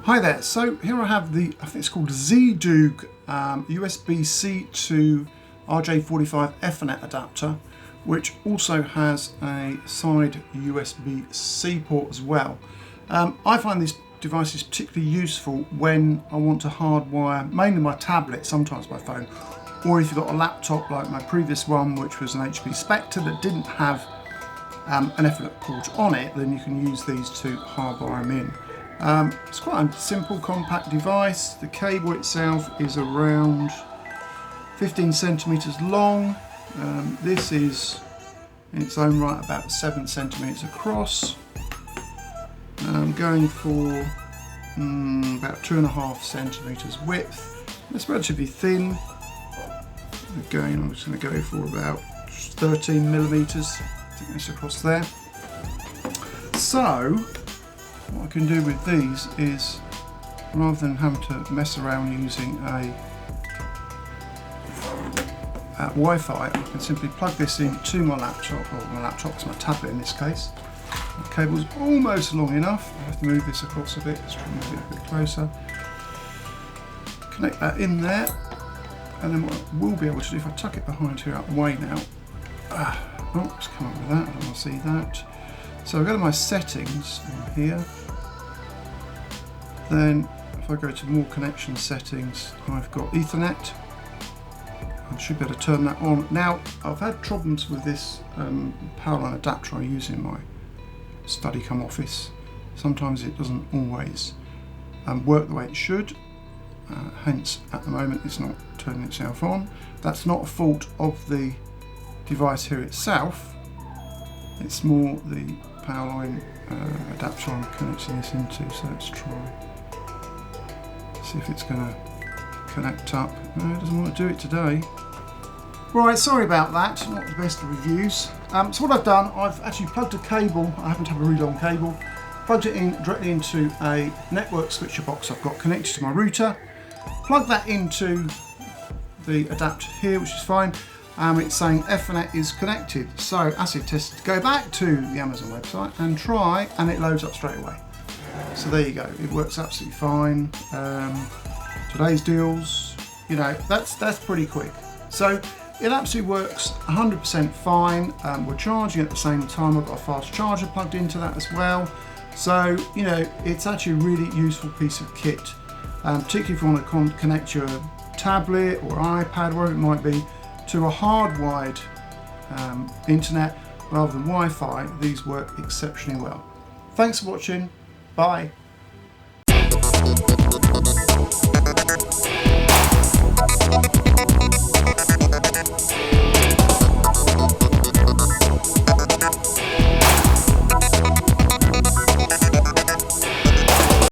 Hi there, so here I have the, I think it's called Ziidoog USB-C to RJ45 Ethernet Adapter, which also has a side USB-C port as well. I find these devices particularly useful when I want to hardwire mainly my tablet, sometimes my phone, or if you've got a laptop like my previous one, which was an HP Spectre that didn't have an Ethernet port on it, then you can use these to hardwire them in. It's quite a simple, compact device. The cable itself is around 15 centimeters long. This is in its own right about 7 centimeters across. Going for about 2.5 centimeters width. It's relatively thin. Again, I'm just going to go for about 13 millimeters. I think that's across there. So what I can do with these is, rather than having to mess around using a Wi-Fi, I can simply plug this into my laptop, or my laptop is my tablet in this case. The cable's almost long enough. I have to move this across a bit. Let's try and move it a bit closer. Connect that in there, and then what I will be able to do, if I tuck it behind here out the way now. Let's come up with that. I don't want to see that. So I go to my settings in here. Then if I go to more connection settings, I've got Ethernet. I should be able to turn that on. Now, I've had problems with this power line adapter I use in my study come office. Sometimes it doesn't always work the way it should. Hence, at the moment, it's not turning itself on. That's not a fault of the device here itself. It's more the power line adapter I'm connecting this into. So let's try. See if it's going to connect up. No, it doesn't want to do it today. Right, sorry about that, not the best of reviews. So what I've done, I've actually plugged a cable. I happen to have a really long cable. Plugged it in directly into a network switcher box I've got connected to my router. Plug that into the adapter here, which is fine. It's saying Ethernet is connected. So acid test, go back to the Amazon website and try, and it loads up straight away. So there you go, it works absolutely fine. Today's deals, you know, that's pretty quick. So it absolutely works 100% fine. We're charging at the same time. I've got a fast charger plugged into that as well. So, you know, it's actually a really useful piece of kit, particularly if you want to connect your tablet or iPad, wherever it might be, to a hardwired internet rather than Wi-Fi. These work exceptionally well. Thanks for watching. Bye.